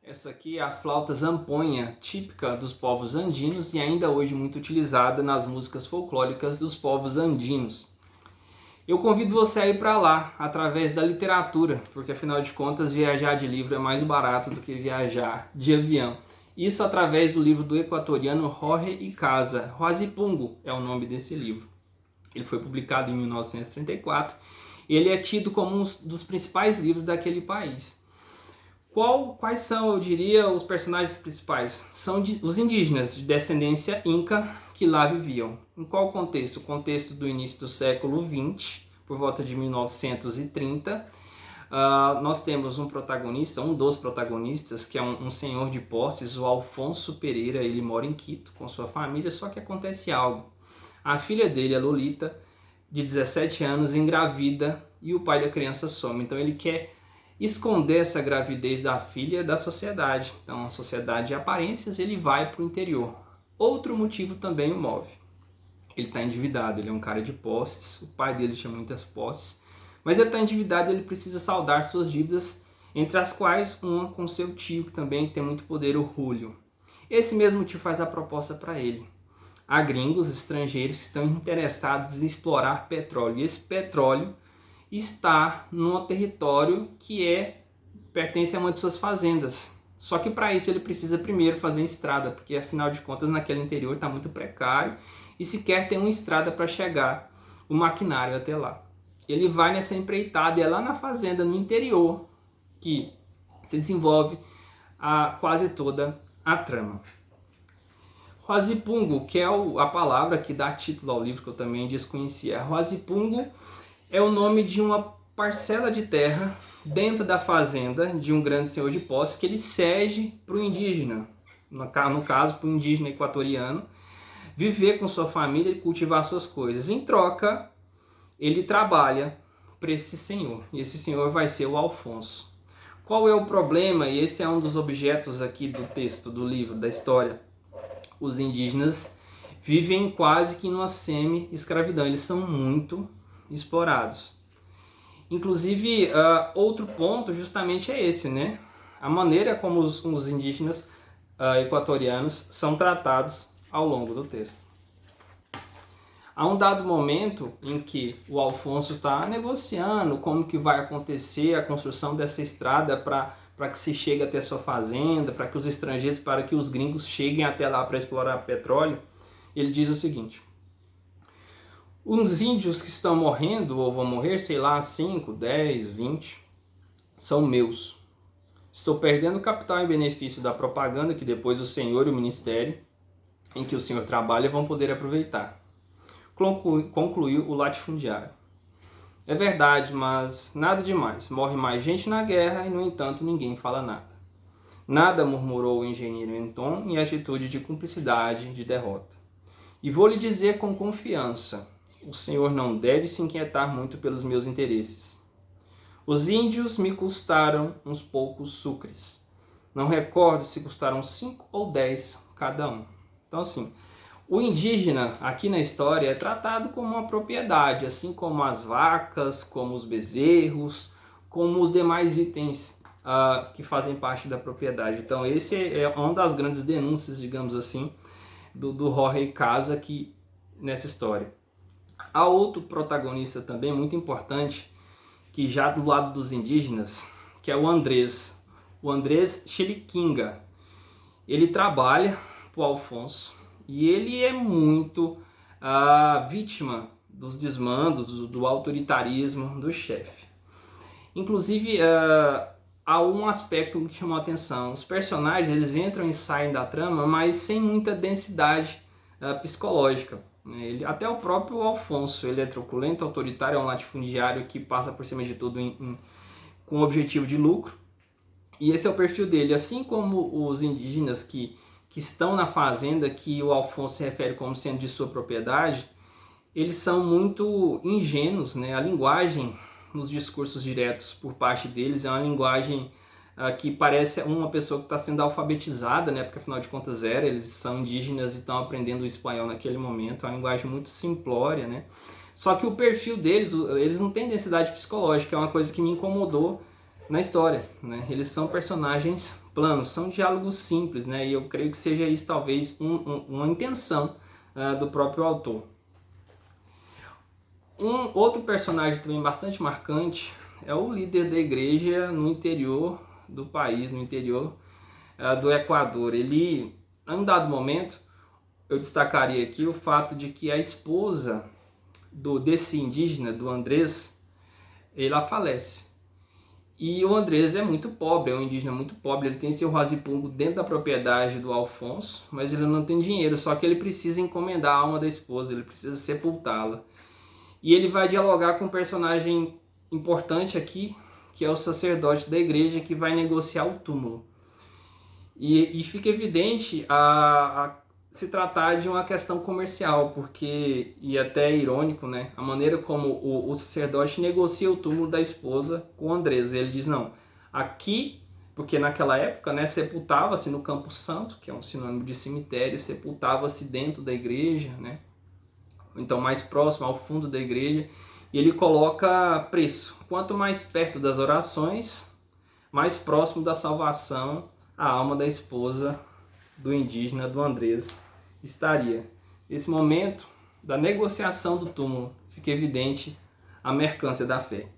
Essa aqui é a flauta zamponha, típica dos povos andinos e ainda hoje muito utilizada nas músicas folclóricas dos povos andinos. Eu convido você a ir para lá, através da literatura, porque afinal de contas viajar de livro é mais barato do que viajar de avião. Isso através do livro do equatoriano Jorge Icaza. Huasipungu é o nome desse livro. Ele foi publicado em 1934 e ele é tido como um dos principais livros daquele país. Quais são, eu diria, os personagens principais? São os indígenas de descendência inca que lá viviam. Em qual contexto? O contexto do início do século XX, por volta de 1930. Nós temos um protagonista, um dos protagonistas, que é um senhor de posses, o Alfonso Pereira. Ele mora em Quito com sua família, só que acontece algo. A filha dele, a Lolita, de 17 anos, engravida e o pai da criança some. Então ele quer esconder essa gravidez da filha da sociedade. Então, a sociedade de aparências, ele vai para o interior. Outro motivo também o move. Ele está endividado, ele é um cara de posses, o pai dele tinha muitas posses, mas ele está endividado, ele precisa saldar suas dívidas, entre as quais uma com seu tio, que também tem muito poder, o Julio. Esse mesmo tio faz a proposta para ele. Há gringos, estrangeiros, que estão interessados em explorar petróleo, e esse petróleo está num território que pertence a uma de suas fazendas. Só que para isso ele precisa primeiro fazer estrada, porque afinal de contas naquele interior está muito precário e sequer tem uma estrada para chegar o maquinário até lá. Ele vai nessa empreitada e é lá na fazenda, no interior, que se desenvolve quase toda a trama. Huasipungu, que é a palavra que dá título ao livro, que eu também desconhecia. Huasipungu é o nome de uma parcela de terra dentro da fazenda de um grande senhor de posse que ele cede para o indígena, no caso para o indígena equatoriano, viver com sua família e cultivar suas coisas. Em troca, ele trabalha para esse senhor, e esse senhor vai ser o Alfonso. Qual é o problema? E esse é um dos objetos aqui do texto, do livro, da história. Os indígenas vivem quase que numa semi-escravidão, eles são muito explorados. Inclusive, outro ponto justamente é esse, né? A maneira como os indígenas equatorianos são tratados ao longo do texto. Há um dado momento em que o Alfonso está negociando como que vai acontecer a construção dessa estrada para que se chegue até sua fazenda, para que os estrangeiros, para que os gringos cheguem até lá para explorar petróleo. Ele diz o seguinte: os índios que estão morrendo ou vão morrer, sei lá, 5, 10, 20, são meus. Estou perdendo capital em benefício da propaganda que depois o senhor e o ministério em que o senhor trabalha vão poder aproveitar. Concluiu o latifundiário. É verdade, mas nada demais. Morre mais gente na guerra e, no entanto, ninguém fala nada. Nada, murmurou o engenheiro em tom e atitude de cumplicidade de derrota. E vou lhe dizer com confiança: o senhor não deve se inquietar muito pelos meus interesses. Os índios me custaram uns poucos sucres. Não recordo se custaram 5 ou 10 cada um. Então, assim, o indígena aqui na história é tratado como uma propriedade, assim como as vacas, como os bezerros, como os demais itens que fazem parte da propriedade. Então, esse é uma das grandes denúncias, digamos assim, do Jorge Icaza aqui nessa história. Há outro protagonista também muito importante, que já do lado dos indígenas, que é o Andrés Chiliquinga. Ele trabalha para o Alfonso e ele é muito vítima dos desmandos, do autoritarismo do chefe. Inclusive, há um aspecto que chamou a atenção. Os personagens eles entram e saem da trama, mas sem muita densidade psicológica. Até o próprio Alfonso, ele é truculento, autoritário, é um latifundiário que passa por cima de tudo com o objetivo de lucro. E esse é o perfil dele, assim como os indígenas que estão na fazenda, que o Alfonso se refere como sendo de sua propriedade, eles são muito ingênuos, né? A linguagem nos discursos diretos por parte deles é uma linguagem que parece uma pessoa que está sendo alfabetizada, né? Porque afinal de contas eles são indígenas e estão aprendendo o espanhol naquele momento, é uma linguagem muito simplória, né? Só que o perfil deles, eles não têm densidade psicológica, é uma coisa que me incomodou na história, né? Eles são personagens planos, são diálogos simples, né? E eu creio que seja isso talvez uma intenção do próprio autor. Um outro personagem também bastante marcante é o líder da igreja no interior do país, no interior do Equador. Ele, em um dado momento, eu destacaria aqui o fato de que a esposa desse indígena, do Andrés, ela falece. E o Andrés é muito pobre, é um indígena muito pobre, ele tem seu razipungo dentro da propriedade do Alfonso, mas ele não tem dinheiro, só que ele precisa encomendar a alma da esposa, ele precisa sepultá-la. E ele vai dialogar com um personagem importante aqui, que é o sacerdote da igreja, que vai negociar o túmulo. E fica evidente a se tratar de uma questão comercial, porque, e até irônico, né, a maneira como o sacerdote negocia o túmulo da esposa com o Andrés. Ele diz, não, aqui, porque naquela época, né, sepultava-se no Campo Santo, que é um sinônimo de cemitério, sepultava-se dentro da igreja, né, então mais próximo ao fundo da igreja, e ele coloca preço. Quanto mais perto das orações, mais próximo da salvação a alma da esposa do indígena, do Andrés, estaria. Nesse momento da negociação do túmulo, fica evidente a mercância da fé.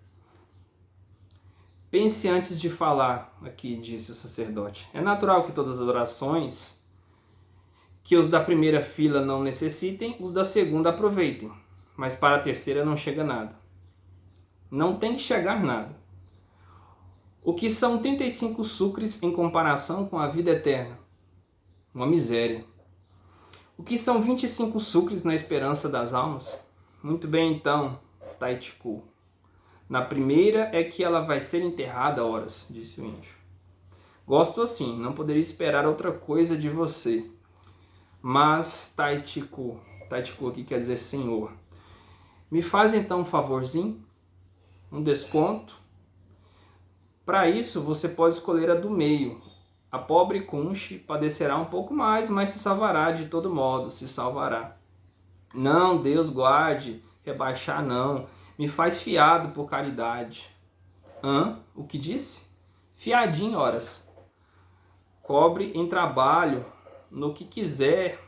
Pense antes de falar, aqui disse o sacerdote. É natural que todas as orações, que os da primeira fila não necessitem, os da segunda aproveitem, mas para a terceira não chega nada. Não tem que chegar nada. O que são 35 sucres em comparação com a vida eterna? Uma miséria. O que são 25 sucres na esperança das almas? Muito bem então, Taiticu. Na primeira é que ela vai ser enterrada, horas, disse o índio. Gosto assim, não poderia esperar outra coisa de você. Mas, Taiticu aqui quer dizer senhor, me faz então um favorzinho, um desconto. Para isso, você pode escolher a do meio. A pobre Cunche padecerá um pouco mais, mas se salvará de todo modo, se salvará. Não, Deus guarde, rebaixar não, me faz fiado por caridade. O que disse? Fiadinho, horas. Cobre em trabalho, no que quiser.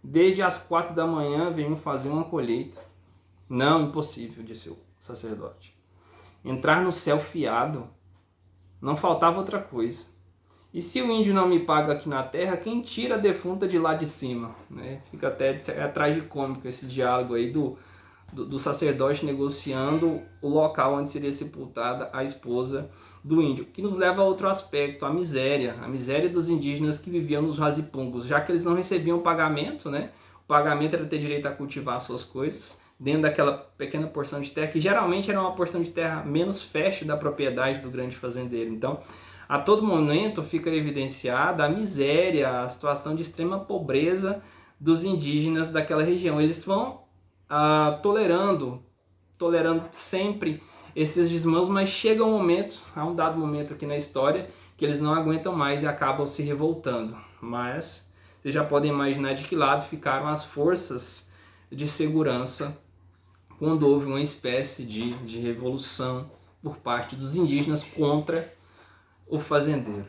Desde as 4 da manhã venho fazer uma colheita. Não, impossível, disse o sacerdote. Entrar no céu fiado, não faltava outra coisa. E se o índio não me paga aqui na terra, quem tira a defunta de lá de cima? Né? Fica até tragicômico esse diálogo aí do sacerdote negociando o local onde seria sepultada a esposa do índio, que nos leva a outro aspecto, a miséria dos indígenas que viviam nos razipungos, já que eles não recebiam pagamento, né? O pagamento era ter direito a cultivar suas coisas dentro daquela pequena porção de terra, que geralmente era uma porção de terra menos fértil da propriedade do grande fazendeiro. Então, a todo momento fica evidenciada a miséria, a situação de extrema pobreza dos indígenas daquela região. Eles vão tolerando sempre esses desmandos, mas chega um momento, há um dado momento aqui na história, que eles não aguentam mais e acabam se revoltando. Mas vocês já podem imaginar de que lado ficaram as forças de segurança quando houve uma espécie de revolução por parte dos indígenas contra o fazendeiro.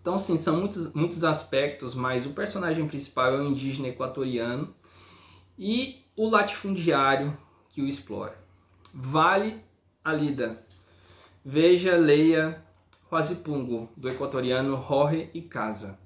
Então, sim, são muitos aspectos, mas o personagem principal é o indígena equatoriano e o latifundiário que o explora. Vale a lida. Veja, leia Huazipungo, do equatoriano Jorge Icaza.